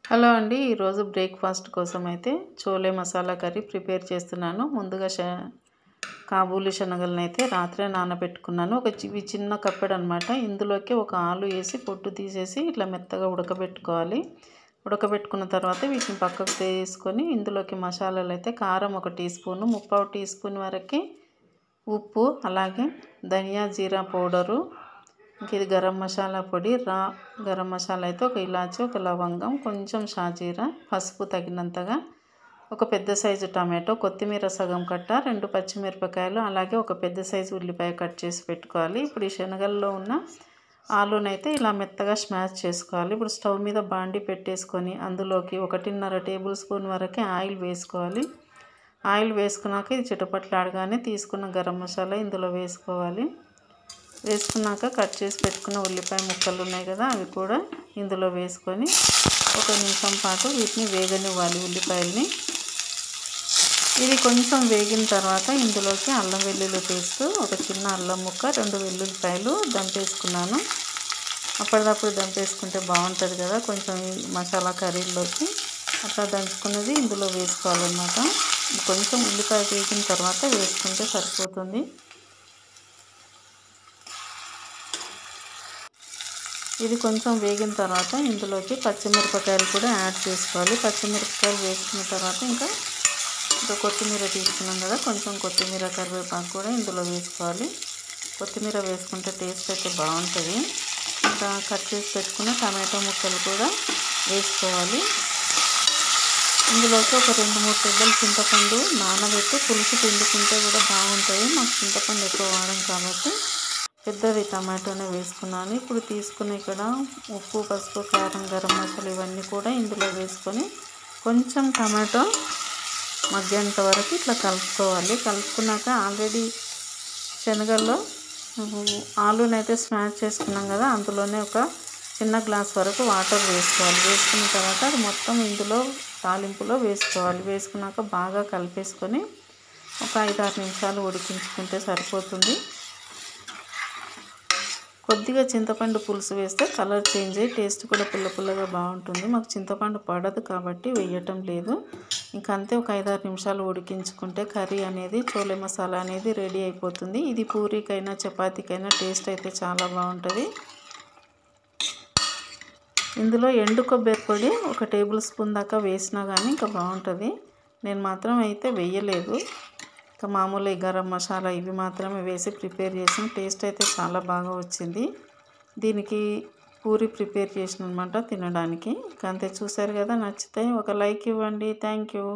Hello అండి. ఈరోజు breakfast కోసం అయితే చోలే మసాలా కర్రీ ప్రిపేర్ చేస్తున్నాను. ముందుగా కాబూలి శనగలనైతే రాత్రే నానబెట్టుకున్నాను. ఇవి చిన్న కప్పెడనమాట. ఇందులోకి ఒక ఆలు ఏసి పొట్టు తీసేసి ఇట్లా మెత్తగా ఉడకబెట్టుకోవాలి. ఉడకబెట్టుకున్న తర్వాత వీటిని పక్కకు తీసుకొని ఇందులోకి మసాలాలైతే కారం 1 టీ స్పూను, ముప్పావు టీ స్పూన్ వరకి ఉప్పు, అలాగే ధనియా, జీరా పౌడరు, ఇది గరం మసాలా పొడి, గరం మసాలా అయితే ఒక ఇలాచి, ఒక లవంగం, కొంచెం షాజీరా, పసుపు తగినంతగా, ఒక పెద్ద సైజు టమాటో, కొత్తిమీర సగం కట్ట, 2 పచ్చిమిరపకాయలు, అలాగే ఒక పెద్ద సైజు ఉల్లిపాయ కట్ చేసి పెట్టుకోవాలి. ఇప్పుడు ఈ శనగల్లో ఉన్న ఆలునైతే ఇలా మెత్తగా స్మాష్ చేసుకోవాలి. ఇప్పుడు స్టవ్ మీద బాండి పెట్టేసుకొని అందులోకి 1.5 టేబుల్ స్పూన్ వరకు ఆయిల్ వేసుకోవాలి. ఆయిల్ వేసుకున్నాక ఇది చిటపట్లాడగానే తీసుకున్న గరం మసాలా ఇందులో వేసుకోవాలి. వేసుకున్నాక కట్ చేసి పెట్టుకున్న ఉల్లిపాయ ముక్కలు ఉన్నాయి కదా, అవి కూడా ఇందులో వేసుకొని 1 నిమిషం పాటు వీటిని వేగనివ్వాలి ఉల్లిపాయల్ని. ఇది కొంచెం వేగిన తర్వాత ఇందులోకి అల్లం వెల్లుల్లి పేస్ట్, ఒక చిన్న అల్లం ముక్క, 2 వెల్లుల్లిపాయలు దంపేసుకున్నాను. అప్పటిదప్పుడు దంపేసుకుంటే బాగుంటుంది కదా కొంచెం మసాలా కర్రీలోకి. అట్లా దంచుకున్నది ఇందులో వేసుకోవాలన్నమాట. కొంచెం ఉల్లిపాయ వేగిన తర్వాత వేసుకుంటే సరిపోతుంది. ఇది కొంచెం వేగిన తర్వాత ఇందులోకి పచ్చిమిరపకాయలు కూడా యాడ్ చేసుకోవాలి. పచ్చిమిరపకాయలు వేసుకున్న తర్వాత ఇంకా కొత్తిమీర తీసుకున్నాం కదా, కొంచెం కొత్తిమీర, కరివేపాకు కూడా ఇందులో వేసుకోవాలి. కొత్తిమీర వేసుకుంటే టేస్ట్ అయితే బాగుంటుంది. ఇంకా కట్ చేసి పెట్టుకున్న టమాటో ముక్కలు కూడా వేసుకోవాలి. ఇందులోకి ఒక 2-3 పెద్దలు చింతపండు నానబెట్టి పులుసు పిండుకుంటే కూడా బాగుంటుంది. మాకు చింతపండు ఎక్కువ వాడం కాబట్టి పెద్దది టమాటోనే వేసుకున్నాను. ఇప్పుడు తీసుకుని ఇక్కడ ఉప్పు, పసుపు, కారం, గరం మసాలా ఇవన్నీ కూడా ఇందులో వేసుకొని కొంచెం టమాటో మగ్గేంత వరకు ఇట్లా కలుపుకోవాలి. కలుపుకున్నాక ఆల్రెడీ శనగల్లో ఆలునైతే స్మాష్ చేసుకున్నాం కదా, అందులోనే ఒక చిన్న గ్లాస్ వరకు వాటర్ వేసుకోవాలి. వేసుకున్న తర్వాత అది మొత్తం ఇందులో తాలింపులో వేసుకోవాలి. వేసుకున్నాక బాగా కలిపేసుకొని ఒక 5-6 నిమిషాలు ఉడికించుకుంటే సరిపోతుంది. కొద్దిగా చింతపండు పులుసు వేస్తే కలర్ చేంజ్ అయ్యి టేస్ట్ కూడా పుల్లగా బాగుంటుంది. మాకు చింతపండు పడదు కాబట్టి వేయటం లేదు. ఇంకంతే, ఒక 5-6 నిమిషాలు ఉడికించుకుంటే కర్రీ అనేది, చోలే మసాలా అనేది రెడీ అయిపోతుంది. ఇది పూరీకైనా చపాతీకైనా టేస్ట్ అయితే చాలా బాగుంటుంది. ఇందులో ఎండు కొబ్బరి పొడి 1 టేబుల్ స్పూన్ దాకా వేసినా కానీ ఇంకా బాగుంటుంది. నేను మాత్రం అయితే వేయలేదు. మామూలు గరం మసాలా ఇవి మాత్రమే వేసి ప్రిపేర్ చేసాం. టేస్ట్ అయితే చాలా బాగా వచ్చింది. దీనికి పూరి ప్రిపేర్ చేసిన అనమాట తినడానికి. అంతే, చూసారు కదా, నచ్చితే ఒక లైక్ ఇవ్వండి. Thank you.